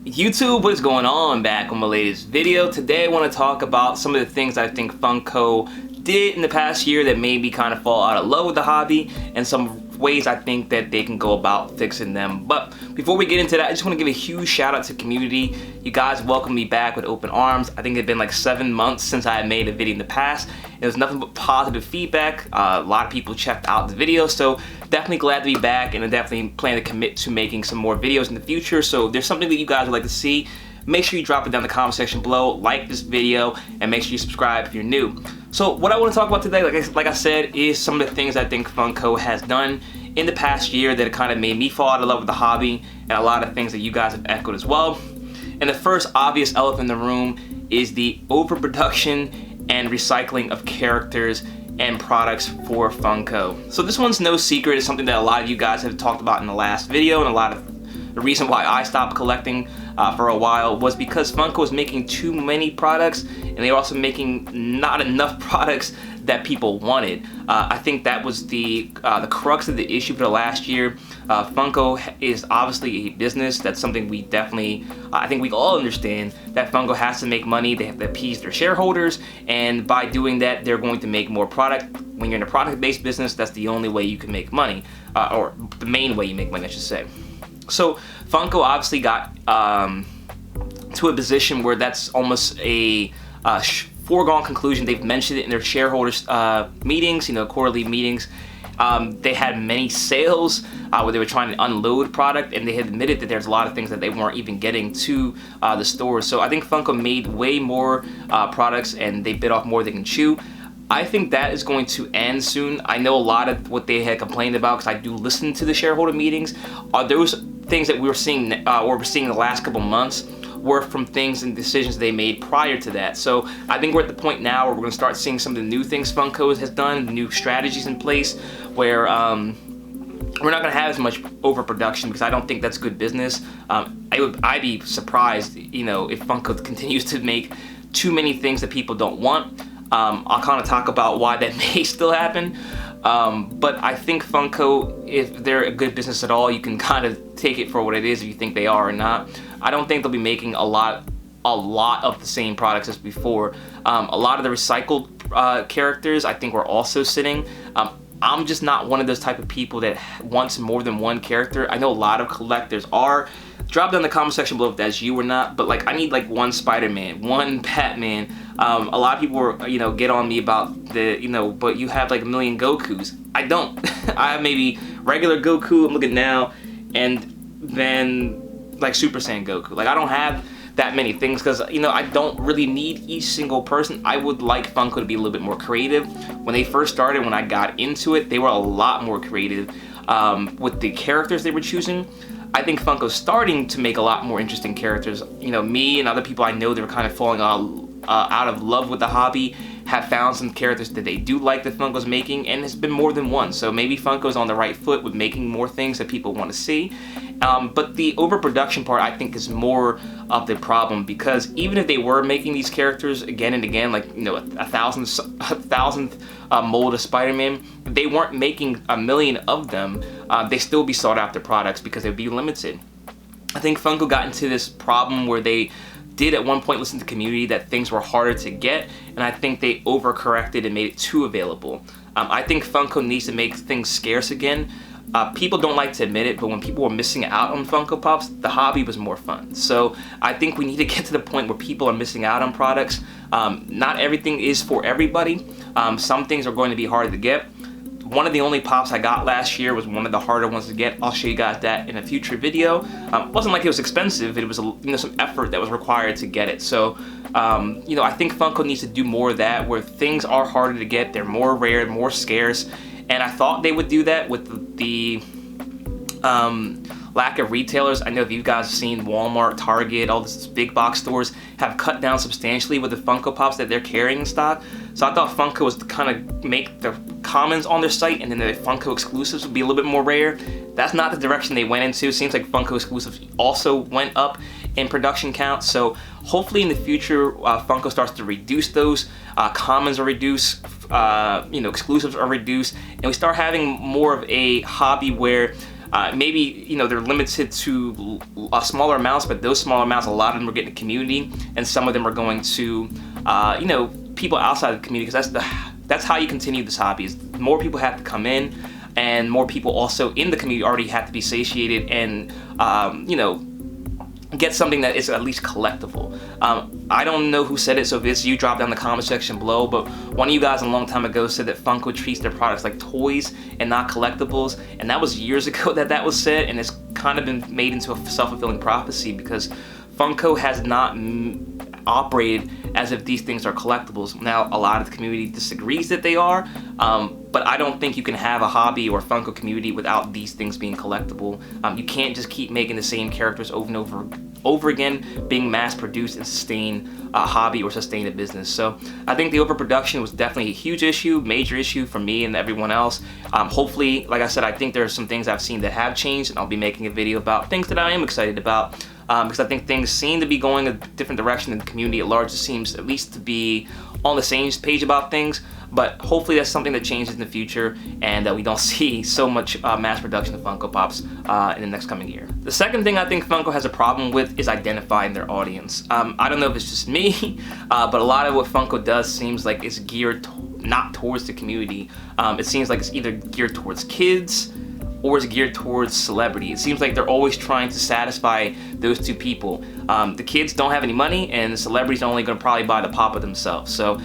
YouTube, what is going on? Back on my latest video. Today I want to talk about some of the things I think Funko did in the past year that made me kind of fall out of love with the hobby, and some ways I think that they can go about fixing them. But before we get into that, I just want to give a huge shout out to the community. You guys welcomed me back with open arms. I think it's been like 7 months since I had made a video in the past. It was nothing but positive feedback. A lot of people checked out the video, so definitely glad to be back, and I definitely plan to commit to making some more videos in the future. So if there's something that you guys would like to see, make sure you drop it down in the comment section below, like this video, and make sure you subscribe if you're new. So what I want to talk about today, like I said, is some of the things I think Funko has done in the past year that kind of made me fall out of love with the hobby, and a lot of things that you guys have echoed as well. And the first obvious elephant in the room is the overproduction and recycling of characters and products for Funko. So this one's no secret. It's something that a lot of you guys have talked about in the last video, and a lot of the reason why I stopped collecting for a while was because Funko was making too many products, and they were also making not enough products that people wanted. I think that was the crux of the issue for the last year. Funko is obviously a business. That's something we definitely, I think we all understand, that Funko has to make money. They have to appease their shareholders, and by doing that, they're going to make more product. When you're in a product-based business, that's the only way you can make money, or the main way you make money, I should say. So Funko obviously got to a position where that's almost a foregone conclusion. They've mentioned it in their shareholders meetings, quarterly meetings. They had many sales where they were trying to unload product, and they had admitted that there's a lot of things that they weren't even getting to the stores. So I think Funko made way more products, and they bit off more than they can chew. I think that is going to end soon. I know a lot of what they had complained about, because I do listen to the shareholder meetings, are those things that we were seeing, or we're seeing in the last couple months, were from things and decisions they made prior to that. So I think we're at the point now where we're going to start seeing some of the new things Funko has done, new strategies in place, where we're not going to have as much overproduction, because I don't think that's good business. I'd be surprised, if Funko continues to make too many things that people don't want. I'll kind of talk about why that may still happen. But I think Funko, if they're a good business at all, you can kind of take it for what it is if you think they are or not. I don't think they'll be making a lot of the same products as before. A lot of the recycled characters, I think, were also sitting. I'm just not one of those type of people that wants more than one character. I know a lot of collectors are. Drop down in the comment section below if that's you or not, but I need one Spider-Man, one Batman. A lot of people were, get on me about the, but you have a million Gokus. I don't. I have maybe regular Goku, I'm looking now, and then Super Saiyan Goku. I don't have that many things, because I don't really need each single person. I would like Funko to be a little bit more creative. When they first started, when I got into it, they were a lot more creative with the characters they were choosing. I think Funko's starting to make a lot more interesting characters. Me and other people I know that were kind of falling out of love with the hobby have found some characters that they do like that Funko's making, and it's been more than one. So maybe Funko's on the right foot with making more things that people want to see. But the overproduction part, I think, is more of the problem, because even if they were making these characters again and again, a thousandth mold of Spider-Man, if they weren't making a million of them, they still be sought after products because they'd be limited. I think Funko got into this problem where they did at one point listen to the community that things were harder to get, and I think they overcorrected and made it too available. I think Funko needs to make things scarce again. People don't like to admit it, but when people were missing out on Funko Pops, the hobby was more fun. So I think we need to get to the point where people are missing out on products. Not everything is for everybody. Some things are going to be hard to get. One of the only Pops I got last year was one of the harder ones to get. I'll show you guys that in a future video. It wasn't like it was expensive. It was some effort that was required to get it. So I think Funko needs to do more of that, where things are harder to get. They're more rare, more scarce. And I thought they would do that with the lack of retailers. I know if you guys have seen Walmart, Target, all these big box stores have cut down substantially with the Funko Pops that they're carrying in stock. So I thought Funko was to kind of make the commons on their site, and then the Funko exclusives would be a little bit more rare. That's not the direction they went into. It seems like Funko exclusives also went up in production count. So hopefully in the future, Funko starts to reduce those. Commons are reduced, exclusives are reduced, and we start having more of a hobby where Maybe, you know, they're limited to smaller amounts, but those smaller amounts, a lot of them are getting the community, and some of them are going to, you know, people outside of the community, because that's how you continue this hobby. Is more people have to come in, and more people also in the community already have to be satiated and, you know, get something that is at least collectible. I don't know who said it, so if it's you, drop down in the comment section below, but one of you guys a long time ago said that Funko treats their products like toys and not collectibles, and that was years ago that was said, and it's kind of been made into a self-fulfilling prophecy, because Funko has not operated as if these things are collectibles. Now, a lot of the community disagrees that they are, but I don't think you can have a hobby or Funko community without these things being collectible. You can't just keep making the same characters over and over again, being mass produced and sustain a hobby or sustain a business. So I think the overproduction was definitely a huge issue, major issue for me and everyone else. Hopefully, like I said, I think there are some things I've seen that have changed, and I'll be making a video about things that I am excited about. Because I think things seem to be going a different direction, and the community at large seems at least to be on the same page about things. But hopefully that's something that changes in the future, and that we don't see so much mass production of Funko Pops in the next coming year. The second thing I think Funko has a problem with is identifying their audience. I don't know if it's just me, but a lot of what Funko does seems like it's geared not towards the community. It seems like it's either geared towards kids or is geared towards celebrity. It seems like they're always trying to satisfy those two people. The kids don't have any money, and the celebrities are only gonna probably buy the pop of themselves. So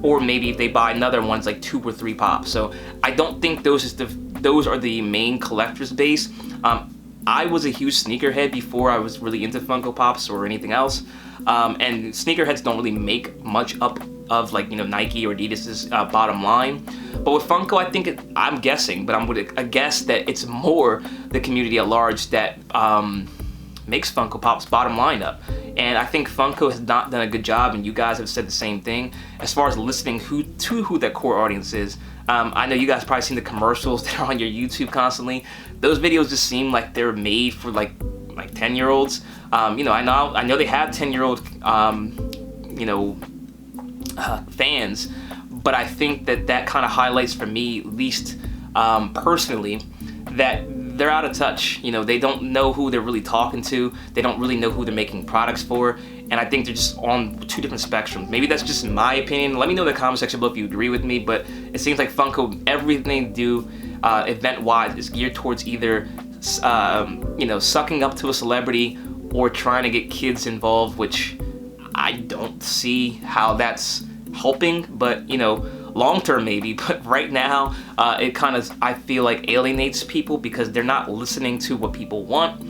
or maybe if they buy another one, it's like 2 or 3 pops. So I don't think those are the main collectors base. I was a huge sneakerhead before I was really into Funko Pops or anything else. And sneakerheads don't really make much up of, like, you know, Nike or Adidas's bottom line. But with Funko, I think I'm guessing, but I guess that it's more the community at large that makes Funko Pop's bottom line up. And I think Funko has not done a good job, and you guys have said the same thing, as far as listening to who that core audience is. I know you guys probably seen the commercials that are on your YouTube constantly. Those videos just seem like they're made for like 10-year-olds. You know, I know they have 10-year-old you know, fans, but I think that kind of highlights for me, at least personally, that they're out of touch. You know, they don't know who they're really talking to. They don't really know who they're making products for. And I think they're just on 2 different spectrums. Maybe that's just my opinion. Let me know in the comment section below if you agree with me, but it seems like Funko, everything they do event-wise is geared towards either you know, sucking up to a celebrity or trying to get kids involved, which I don't see how that's helping, but, you know, long term maybe, but right now it kind of, I feel like, alienates people because they're not listening to what people want.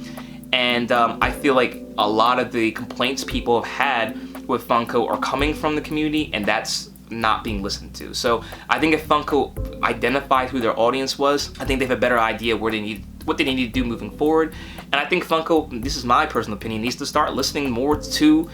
And I feel like a lot of the complaints people have had with Funko are coming from the community, and that's not being listened to. So I think if Funko identified who their audience was, I think they have a better idea what they need to do moving forward. And I think Funko, this is my personal opinion, needs to start listening more to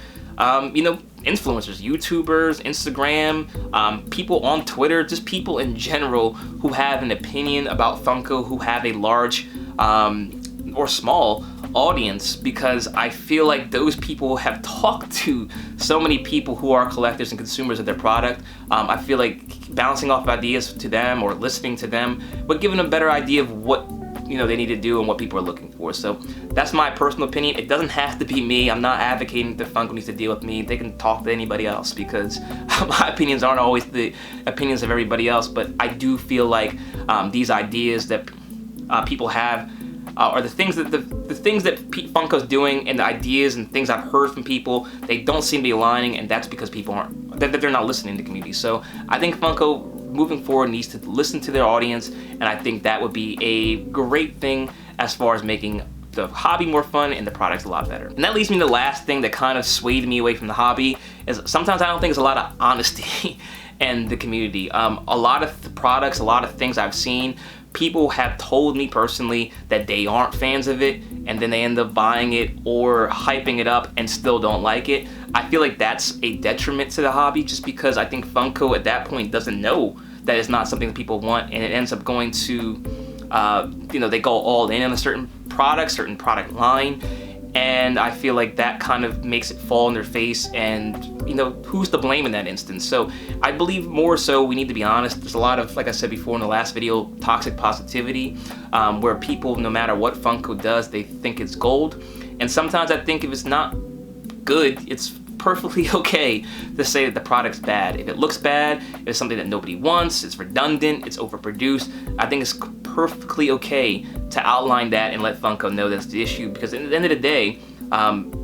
you know, influencers, YouTubers, Instagram, people on Twitter, just people in general who have an opinion about Funko, who have a large or small audience, because I feel like those people have talked to so many people who are collectors and consumers of their product. I feel like bouncing off ideas to them or listening to them, but giving them a better idea of what, you know, they need to do and what people are looking for. So that's my personal opinion. It doesn't have to be me. I'm not advocating that Funko needs to deal with me. They can talk to anybody else, because my opinions aren't always the opinions of everybody else. But I do feel like these ideas that people have are the things that Funko's doing, and the ideas and things I've heard from people, they don't seem to be aligning, and that's because people they're not listening to the community. So I think Funko, moving forward, needs to listen to their audience, and I think that would be a great thing as far as making the hobby more fun and the products a lot better. And that leads me to the last thing that kind of swayed me away from the hobby, is sometimes I don't think there's a lot of honesty in the community. A lot of the products, a lot of things I've seen, people have told me personally that they aren't fans of it, and then they end up buying it or hyping it up and still don't like it. I feel like that's a detriment to the hobby, just because I think Funko at that point doesn't know that it's not something that people want, and it ends up going to, you know, they go all in on a certain product line, And I feel like that kind of makes it fall in their face, and you know, who's to blame in that instance? So I believe more so we need to be honest. There's a lot of, like I said before in the last video, toxic positivity, where people, no matter what Funko does, they think it's gold. And sometimes I think if it's not good, it's perfectly okay to say that the product's bad. If it looks bad, if it's something that nobody wants, it's redundant, it's overproduced, I think it's perfectly okay to outline that and let Funko know that's the issue, because at the end of the day,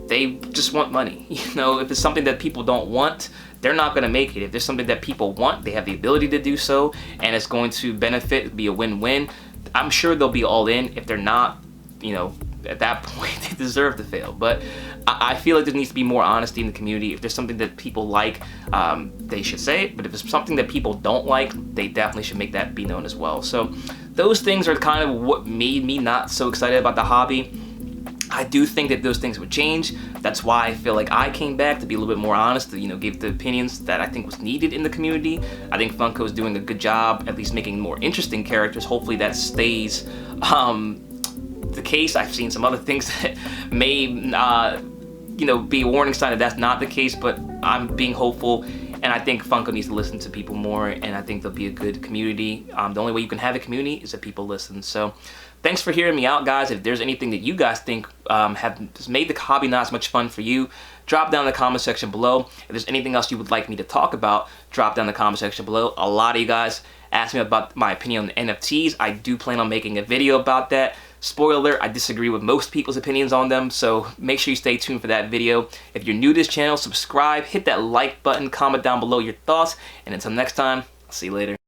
they just want money. You know, if it's something that people don't want, they're not going to make it. If there's something that people want, they have the ability to do so, and it's going to benefit, be a win-win, I'm sure they'll be all in. If they're not, you know, at that point, they deserve to fail. But I feel like there needs to be more honesty in the community. If there's something that people like, they should say it. But if it's something that people don't like, they definitely should make that be known as well. So those things are kind of what made me not so excited about the hobby. I do think that those things would change. That's why I feel like I came back to be a little bit more honest, to, you know, give the opinions that I think was needed in the community. I think Funko is doing a good job, at least making more interesting characters. Hopefully that stays the case. I've seen some other things that may, you know, be a warning sign that that's not the case, but I'm being hopeful. And I think Funko needs to listen to people more, and I think there'll be a good community. The only way you can have a community is if people listen. So thanks for hearing me out, guys. If there's anything that you guys think has made the hobby not as much fun for you, drop down in the comment section below. If there's anything else you would like me to talk about, drop down in the comment section below. A lot of you guys asked me about my opinion on NFTs. I do plan on making a video about that. Spoiler alert, I disagree with most people's opinions on them, so make sure you stay tuned for that video. If you're new to this channel, subscribe, hit that like button, comment down below your thoughts, and until next time, I'll see you later.